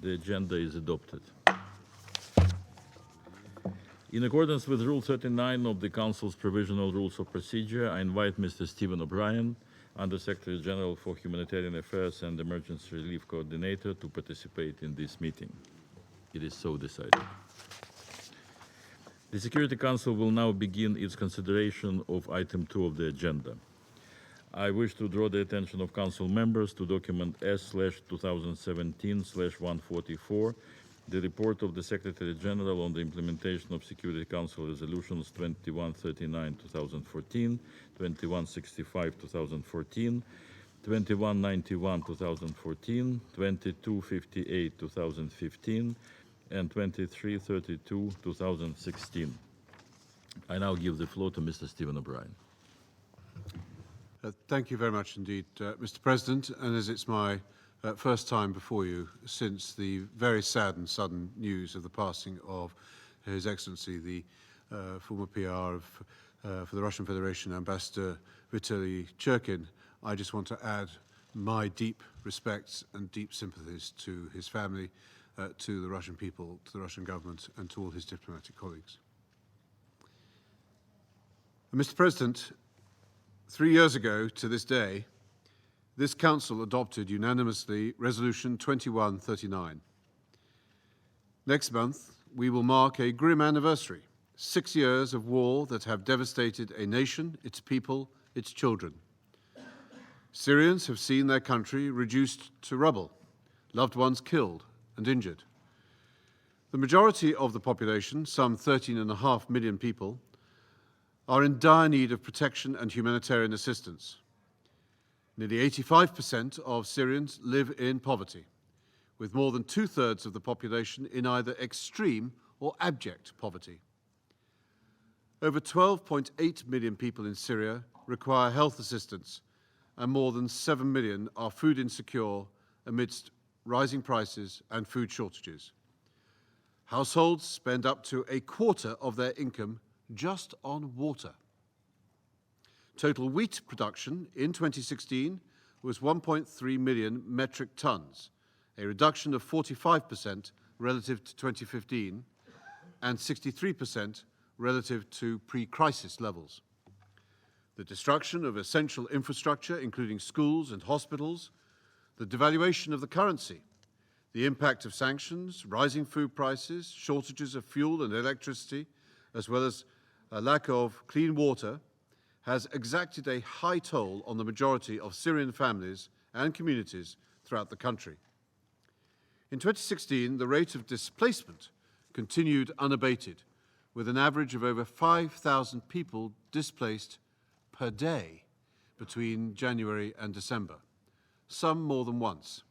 The agenda is adopted. In accordance with Rule 39 of the Council's Provisional Rules of Procedure, I invite Mr. Stephen O'Brien, Under-Secretary General for Humanitarian Affairs and Emergency Relief Coordinator, to participate in this meeting. It is so decided. The Security Council will now begin its consideration of item 2 of the agenda. I wish to draw the attention of Council members to document S/2017/144, the report of the Secretary General on the implementation of Security Council resolutions 2139/2014, 2165/2014, 2191/2014, 2258/2015, and 2332/2016. I now give the floor to Mr. Stephen O'Brien. Thank you very much indeed, Mr. President. And as it's my first time before you since the very sad and sudden news of the passing of His Excellency, the former PR for the Russian Federation, Ambassador Vitaly Churkin, I just want to add my deep respects and deep sympathies to his family, to the Russian people, to the Russian government, and to all his diplomatic colleagues. Mr. President, 3 years ago to this day, this Council adopted unanimously Resolution 2139. Next month, we will mark a grim anniversary, 6 years of war that have devastated a nation, its people, its children. Syrians have seen their country reduced to rubble, loved ones killed and injured. The majority of the population, some 13.5 million people, are in dire need of protection and humanitarian assistance. Nearly 85% of Syrians live in poverty, with more than 2/3 of the population in either extreme or abject poverty. Over 12.8 million people in Syria require health assistance, and more than 7 million are food insecure amidst rising prices and food shortages. Households spend up to a quarter of their income just on water. Total wheat production in 2016 was 1.3 million metric tons, a reduction of 45% relative to 2015 and 63% relative to pre-crisis levels. The destruction of essential infrastructure, including schools and hospitals, the devaluation of the currency, the impact of sanctions, rising food prices, shortages of fuel and electricity, as well as a lack of clean water, has exacted a high toll on the majority of Syrian families and communities throughout the country. In 2016, the rate of displacement continued unabated, with an average of over 5,000 people displaced per day between January and December, some more than once.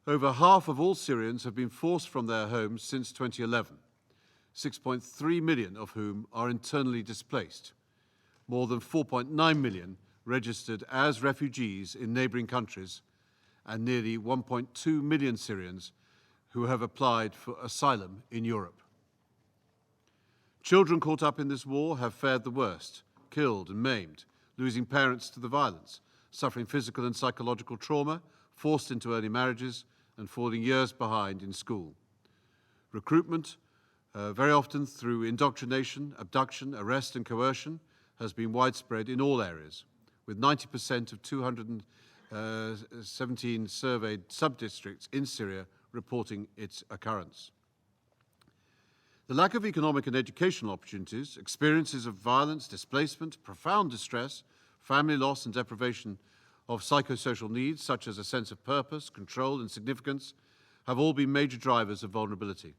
Over half of all Syrians have been forced from their homes since 2011. 6.3 million of whom are internally displaced, more than 4.9 million registered as refugees in neighboring countries, and nearly 1.2 million Syrians who have applied for asylum in Europe. Children caught up in this war have fared the worst, killed and maimed, losing parents to the violence, suffering physical and psychological trauma, forced into early marriages, and falling years behind in school. Recruitment, very often through indoctrination, abduction, arrest and coercion, has been widespread in all areas, with 90% of 217 surveyed sub-districts in Syria reporting its occurrence. The lack of economic and educational opportunities, experiences of violence, displacement, profound distress, family loss and deprivation of psychosocial needs such as a sense of purpose, control and significance have all been major drivers of vulnerability.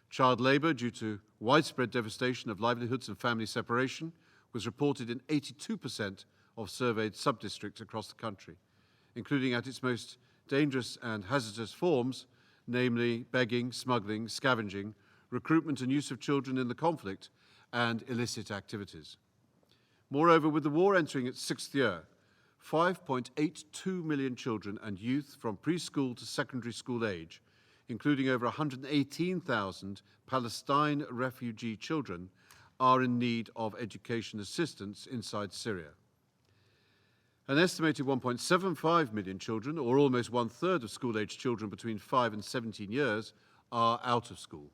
Child labour due to widespread devastation of livelihoods and family separation was reported in 82% of surveyed sub-districts across the country, including at its most dangerous and hazardous forms, namely begging, smuggling, scavenging, recruitment and use of children in the conflict, and illicit activities. Moreover, with the war entering its 6th year, 5.82 million children and youth from preschool to secondary school age, including over 118,000 Palestine refugee children, are in need of education assistance inside Syria. An estimated 1.75 million children, or almost one-third of school-aged children between 5 and 17 years, are out of school.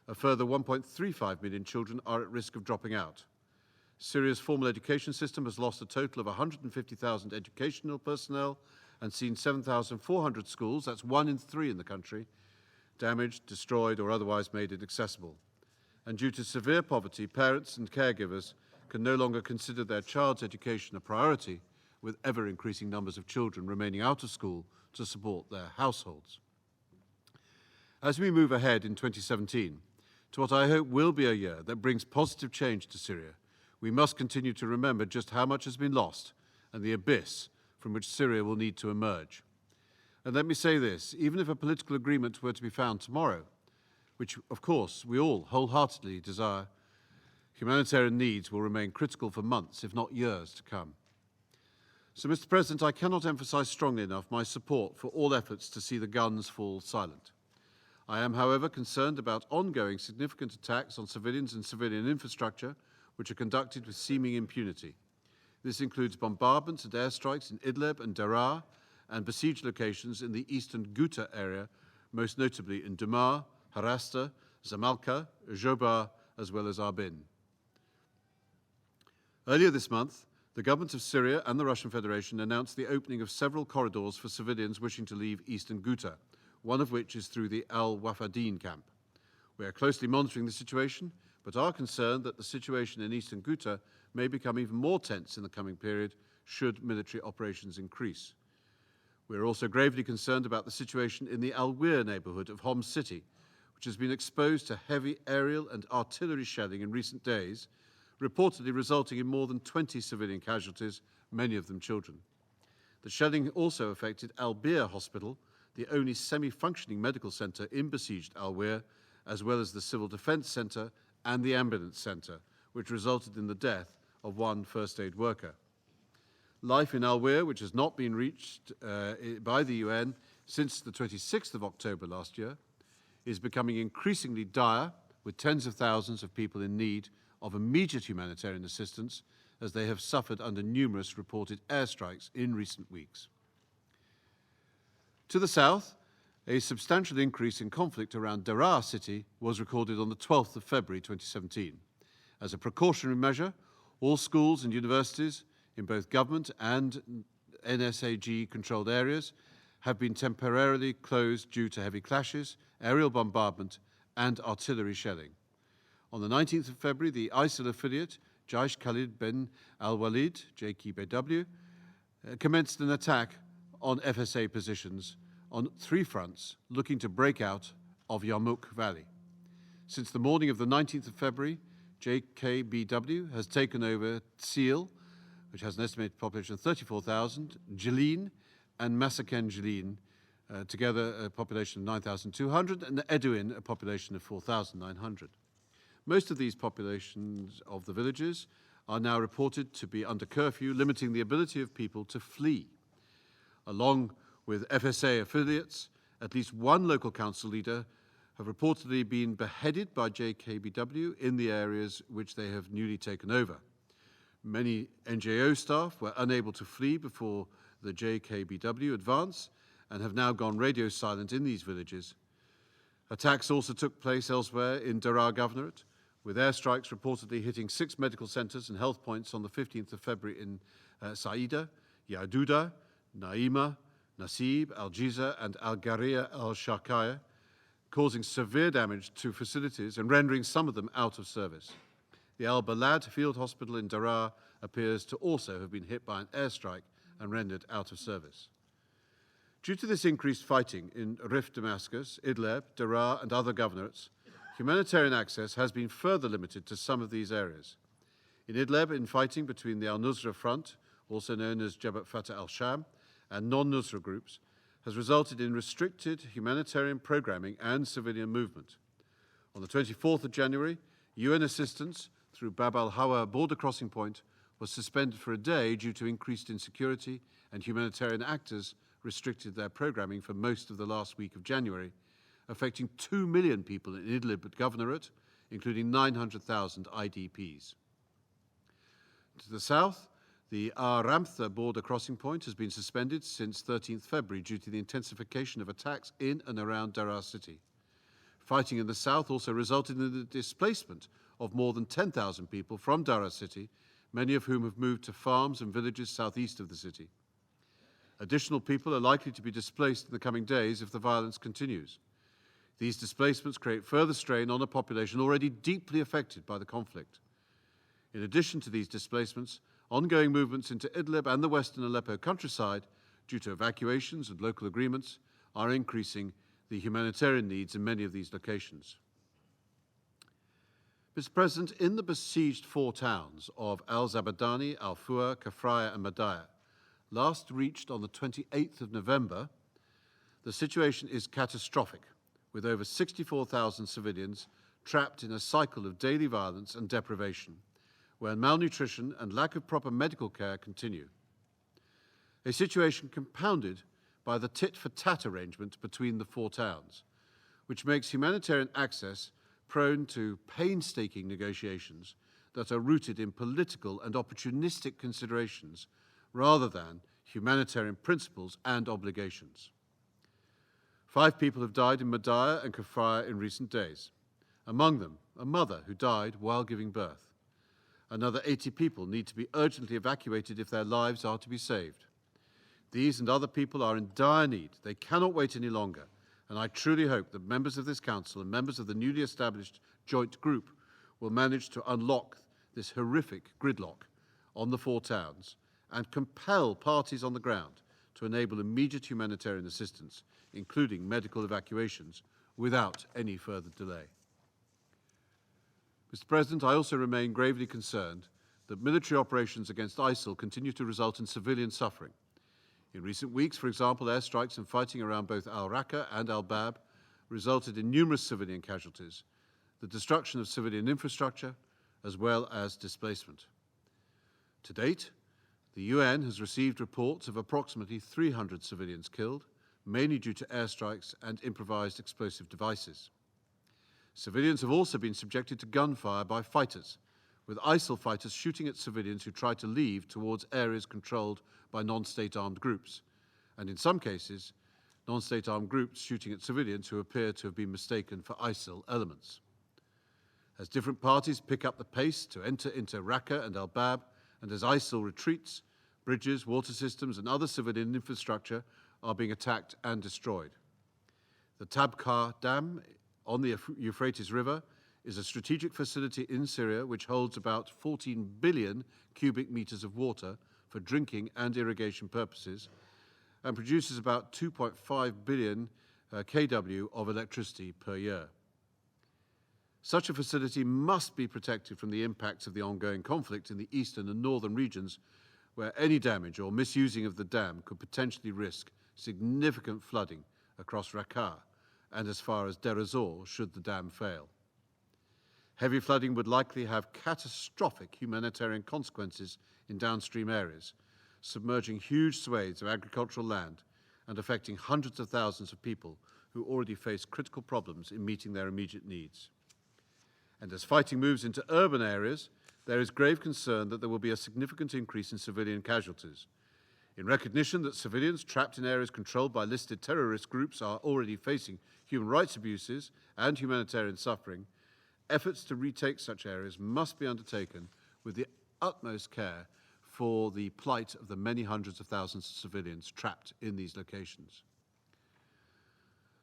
A further 1.35 million children are at risk of dropping out. Syria's formal education system has lost a total of 150,000 educational personnel and seen 7,400 schools, that's 1 in 3 in the country, damaged, destroyed, or otherwise made inaccessible. And due to severe poverty, parents and caregivers can no longer consider their child's education a priority, with ever-increasing numbers of children remaining out of school to support their households. As we move ahead in 2017, to what I hope will be a year that brings positive change to Syria, we must continue to remember just how much has been lost and the abyss from which Syria will need to emerge. And let me say this, even if a political agreement were to be found tomorrow, which of course we all wholeheartedly desire, humanitarian needs will remain critical for months, if not years, to come. So, Mr. President, I cannot emphasize strongly enough my support for all efforts to see the guns fall silent. I am, however, concerned about ongoing significant attacks on civilians and civilian infrastructure, which are conducted with seeming impunity. This includes bombardments and airstrikes in Idlib and Daraa, and besieged locations in the eastern Ghouta area, most notably in Dumar, Harasta, Zamalka, Jobar, as well as Arbin. Earlier this month, the government of Syria and the Russian Federation announced the opening of several corridors for civilians wishing to leave eastern Ghouta, one of which is through the Al-Wafadin camp. We are closely monitoring the situation, but are concerned that the situation in eastern Ghouta may become even more tense in the coming period should military operations increase. We are also gravely concerned about the situation in the Al-Wir neighborhood of Homs city, which has been exposed to heavy aerial and artillery shelling in recent days, reportedly resulting in more than 20 civilian casualties, many of them children. The shelling also affected Al-Bir Hospital, the only semi-functioning medical center in besieged Al-Wir, as well as the Civil Defense Center and the Ambulance Center, which resulted in the death of one first aid worker. Life in Al-Wir, which has not been reached by the UN since the 26th of October last year, is becoming increasingly dire, with tens of thousands of people in need of immediate humanitarian assistance, as they have suffered under numerous reported airstrikes in recent weeks. To the south, a substantial increase in conflict around Daraa city was recorded on the 12th of February 2017. As a precautionary measure, all schools and universities in both government and NSAG-controlled areas have been temporarily closed due to heavy clashes, aerial bombardment, and artillery shelling. On the 19th of February, the ISIL affiliate, Jaish Khalid bin al-Walid, JKBW, commenced an attack on FSA positions on 3 fronts, looking to break out of Yarmouk Valley. Since the morning of the 19th of February, JKBW has taken over Tsil, which has an estimated population of 34,000, Jilin and Masaken Jilin, together a population of 9,200, and Edouin, a population of 4,900. Most of these populations of the villages are now reported to be under curfew, limiting the ability of people to flee. Along with FSA affiliates, at least one local council leader have reportedly been beheaded by JKBW in the areas which they have newly taken over. Many NGO staff were unable to flee before the JKBW advance and have now gone radio silent in these villages. Attacks also took place elsewhere in Daraa Governorate, with airstrikes reportedly hitting 6 medical centers and health points on the 15th of February in Saida, Yaduda, Naima, Nasib, Al-Jiza, and Al-Garia al-Sharqiyya, causing severe damage to facilities and rendering some of them out of service. The Al-Balad field hospital in Daraa appears to also have been hit by an airstrike and rendered out of service. Due to this increased fighting in Rif Damascus, Idlib, Daraa, and other governorates, humanitarian access has been further limited to some of these areas. In Idlib, infighting between the Al-Nusra Front, also known as Jabhat Fatah al-Sham, and non-Nusra groups, has resulted in restricted humanitarian programming and civilian movement. On the 24th of January, UN assistance through Bab al-Hawa border crossing point was suspended for a day due to increased insecurity, and humanitarian actors restricted their programming for most of the last week of January, affecting 2 million people in Idlib Governorate, including 900,000 IDPs. To the south, The Ramtha border crossing point has been suspended since 13th February due to the intensification of attacks in and around Daraa city. Fighting in the south also resulted in the displacement of more than 10,000 people from Daraa city, many of whom have moved to farms and villages southeast of the city. Additional people are likely to be displaced in the coming days if the violence continues. These displacements create further strain on a population already deeply affected by the conflict. In addition to these displacements, ongoing movements into Idlib and the western Aleppo countryside, due to evacuations and local agreements, are increasing the humanitarian needs in many of these locations. Mr. President, in the besieged 4 towns of Al-Zabadani, Al-Fua, Kafraya and Madaya, last reached on the 28th of November, the situation is catastrophic, with over 64,000 civilians trapped in a cycle of daily violence and deprivation, where malnutrition and lack of proper medical care continue. A situation compounded by the tit-for-tat arrangement between the 4 towns, which makes humanitarian access prone to painstaking negotiations that are rooted in political and opportunistic considerations rather than humanitarian principles and obligations. 5 people have died in Madaya and Kafraya in recent days, among them a mother who died while giving birth. Another 80 people need to be urgently evacuated if their lives are to be saved. These and other people are in dire need. They cannot wait any longer, and I truly hope that members of this Council and members of the newly established joint group will manage to unlock this horrific gridlock on the 4 towns and compel parties on the ground to enable immediate humanitarian assistance, including medical evacuations, without any further delay. Mr. President, I also remain gravely concerned that military operations against ISIL continue to result in civilian suffering. In recent weeks, for example, airstrikes and fighting around both al-Raqqa and al-Bab resulted in numerous civilian casualties, the destruction of civilian infrastructure, as well as displacement. To date, the UN has received reports of approximately 300 civilians killed, mainly due to airstrikes and improvised explosive devices. Civilians have also been subjected to gunfire by fighters, with ISIL fighters shooting at civilians who try to leave towards areas controlled by non-state armed groups, and in some cases, non-state armed groups shooting at civilians who appear to have been mistaken for ISIL elements. As different parties pick up the pace to enter into Raqqa and al-Bab, and as ISIL retreats, bridges, water systems, and other civilian infrastructure are being attacked and destroyed. The Tabqa Dam on the Euphrates River is a strategic facility in Syria which holds about 14 billion cubic meters of water for drinking and irrigation purposes and produces about 2.5 billion kW of electricity per year. Such a facility must be protected from the impacts of the ongoing conflict in the eastern and northern regions, where any damage or misusing of the dam could potentially risk significant flooding across Raqqa and as far as Deir ez-Zor should the dam fail. Heavy flooding would likely have catastrophic humanitarian consequences in downstream areas, submerging huge swathes of agricultural land and affecting hundreds of thousands of people who already face critical problems in meeting their immediate needs. And as fighting moves into urban areas, there is grave concern that there will be a significant increase in civilian casualties. In recognition that civilians trapped in areas controlled by listed terrorist groups are already facing human rights abuses and humanitarian suffering, efforts to retake such areas must be undertaken with the utmost care for the plight of the many hundreds of thousands of civilians trapped in these locations.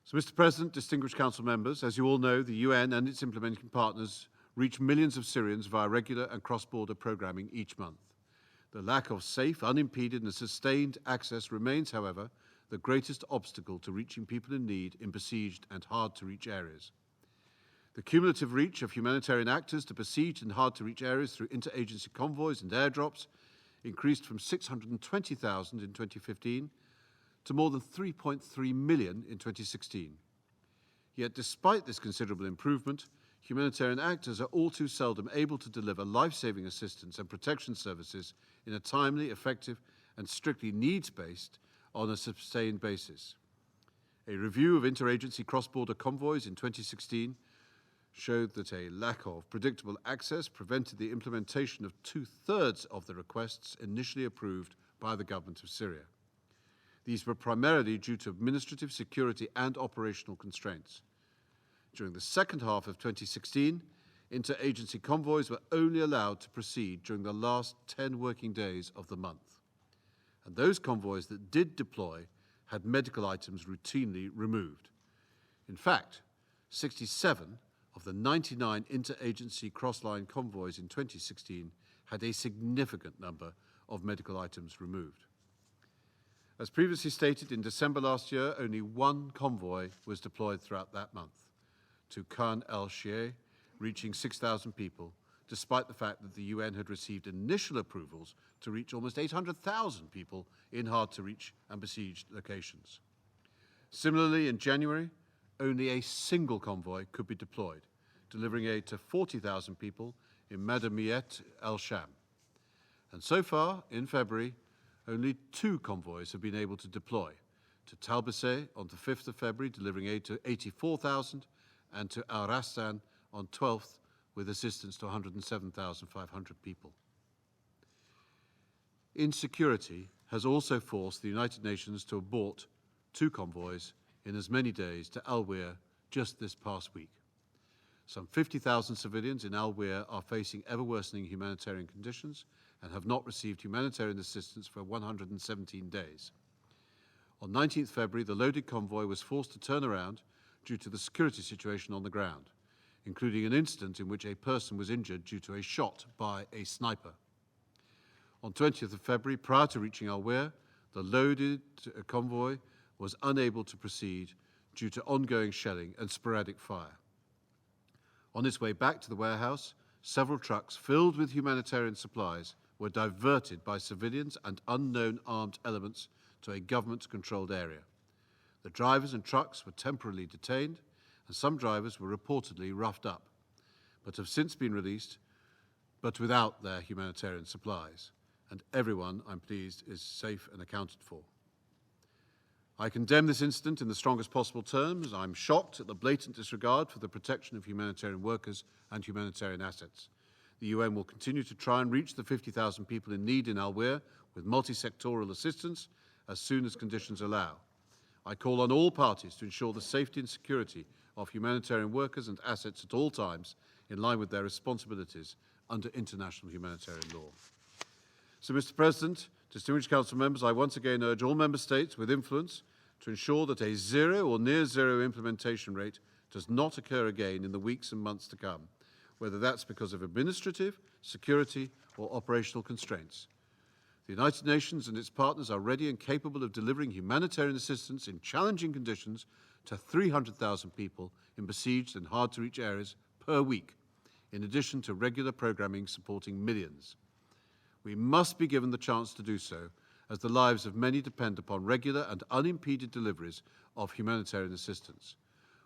So, Mr. President, distinguished Council members, as you all know, the UN and its implementing partners reach millions of Syrians via regular and cross-border programming each month. The lack of safe, unimpeded and sustained access remains, however, the greatest obstacle to reaching people in need in besieged and hard-to-reach areas. The cumulative reach of humanitarian actors to besieged and hard-to-reach areas through interagency convoys and airdrops increased from 620,000 in 2015 to more than 3.3 million in 2016. Yet despite this considerable improvement, humanitarian actors are all too seldom able to deliver life-saving assistance and protection services in a timely, effective, and strictly needs-based on a sustained basis. A review of interagency cross-border convoys in 2016 showed that a lack of predictable access prevented the implementation of 2/3 of the requests initially approved by the government of Syria. These were primarily due to administrative, security, and operational constraints. During the second half of 2016, interagency convoys were only allowed to proceed during the last 10 working days of the month. And those convoys that did deploy had medical items routinely removed. In fact, 67 of the 99 interagency cross-line convoys in 2016 had a significant number of medical items removed. As previously stated, in December last year, only one convoy was deployed throughout that month, to Khan el-Shia, reaching 6,000 people, despite the fact that the UN had received initial approvals to reach almost 800,000 people in hard-to-reach and besieged locations. Similarly, in January, only a single convoy could be deployed, delivering aid to 40,000 people in Madamiyet el-Sham. And so far, in February, only 2 convoys have been able to deploy, to Talbiseh on the 5th of February, delivering aid to 84,000, and to Al-Rastan on 12th, with assistance to 107,500 people. Insecurity has also forced the United Nations to abort 2 convoys in as many days to Al-Weir just this past week. Some 50,000 civilians in Al-Weir are facing ever-worsening humanitarian conditions and have not received humanitarian assistance for 117 days. On 19th February, the loaded convoy was forced to turn around due to the security situation on the ground, including an incident in which a person was injured due to a shot by a sniper. On 20th of February, prior to reaching Al-Weir, the loaded convoy was unable to proceed due to ongoing shelling and sporadic fire. On its way back to the warehouse, several trucks filled with humanitarian supplies were diverted by civilians and unknown armed elements to a government-controlled area. The drivers and trucks were temporarily detained, and some drivers were reportedly roughed up, but have since been released, but without their humanitarian supplies, and everyone, I'm pleased, is safe and accounted for. I condemn this incident in the strongest possible terms. I'm shocked at the blatant disregard for the protection of humanitarian workers and humanitarian assets. The UN will continue to try and reach the 50,000 people in need in Al-Weir with multi-sectoral assistance as soon as conditions allow. I call on all parties to ensure the safety and security of humanitarian workers and assets at all times, in line with their responsibilities under international humanitarian law. So, Mr. President, distinguished Council members, I once again urge all Member States with influence to ensure that a zero or near zero implementation rate does not occur again in the weeks and months to come, whether that's because of administrative, security, or operational constraints. The United Nations and its partners are ready and capable of delivering humanitarian assistance in challenging conditions to 300,000 people in besieged and hard-to-reach areas per week, in addition to regular programming supporting millions. We must be given the chance to do so, as the lives of many depend upon regular and unimpeded deliveries of humanitarian assistance.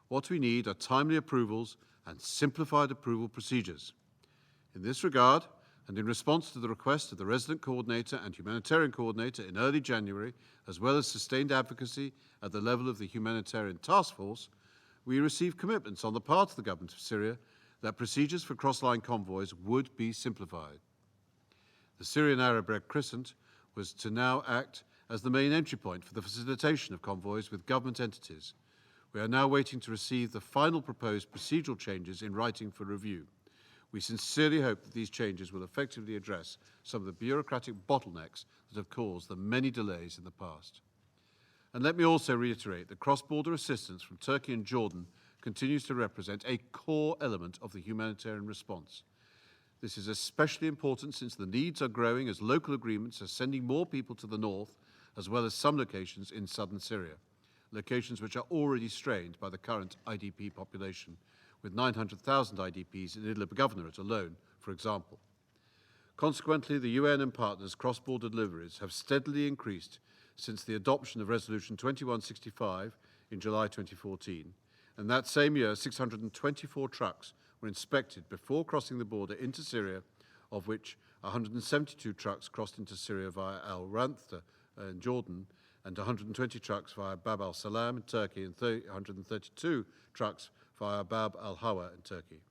What we need are timely approvals and simplified approval procedures. In this regard, and in response to the request of the Resident Coordinator and Humanitarian Coordinator in early January, as well as sustained advocacy at the level of the Humanitarian Task Force, we received commitments on the part of the government of Syria that procedures for cross-line convoys would be simplified. The Syrian Arab Red Crescent was to now act as the main entry point for the facilitation of convoys with government entities. We are now waiting to receive the final proposed procedural changes in writing for review. We sincerely hope that these changes will effectively address some of the bureaucratic bottlenecks that have caused the many delays in the past. And let me also reiterate that cross-border assistance from Turkey and Jordan continues to represent a core element of the humanitarian response. This is especially important since the needs are growing as local agreements are sending more people to the north, as well as some locations in southern Syria, locations which are already strained by the current IDP population, with 900,000 IDPs in Idlib Governorate alone, for example. Consequently, the UN and partners' cross-border deliveries have steadily increased since the adoption of Resolution 2165 in July 2014, and that same year 624 trucks were inspected before crossing the border into Syria, of which 172 trucks crossed into Syria via Al-Rantha in Jordan, and 120 trucks via Bab al-Salam in Turkey and 132 trucks via Bab al-Hawa in Turkey.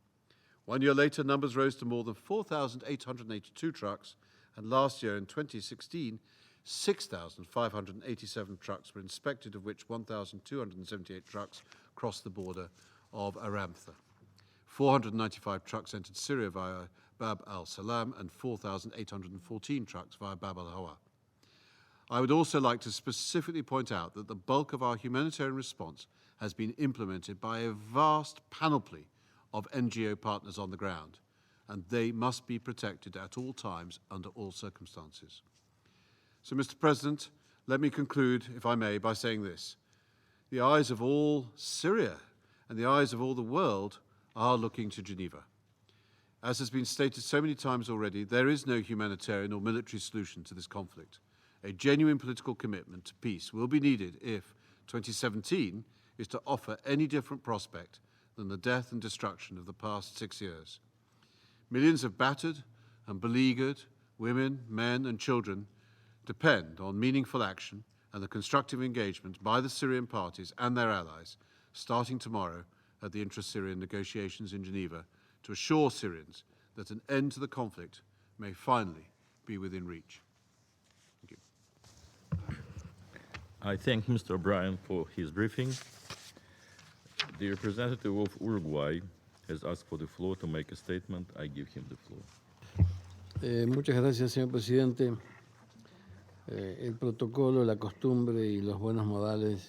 1 year later, numbers rose to more than 4,882 trucks, and last year, in 2016, 6,587 trucks were inspected, of which 1,278 trucks crossed the border of Aramtha. 495 trucks entered Syria via Bab al-Salam and 4,814 trucks via Bab al-Hawa. I would also like to specifically point out that the bulk of our humanitarian response has been implemented by a vast panoply of NGO partners on the ground, and they must be protected at all times under all circumstances. So, Mr. President, let me conclude, if I may, by saying this. The eyes of all Syria and the eyes of all the world are looking to Geneva. As has been stated so many times already, there is no humanitarian or military solution to this conflict. A genuine political commitment to peace will be needed if 2017 is to offer any different prospect than the death and destruction of the past 6 years. Millions of battered and beleaguered women, men, and children depend on meaningful action and the constructive engagement by the Syrian parties and their allies, starting tomorrow at the intra-Syrian negotiations in Geneva, to assure Syrians that an end to the conflict may finally be within reach. Thank you. I thank Mr. O'Brien for his briefing. The representative of Uruguay has asked for the floor to make a statement. I give him the floor. Muchas gracias, señor presidente. El protocolo, la costumbre y los buenos modales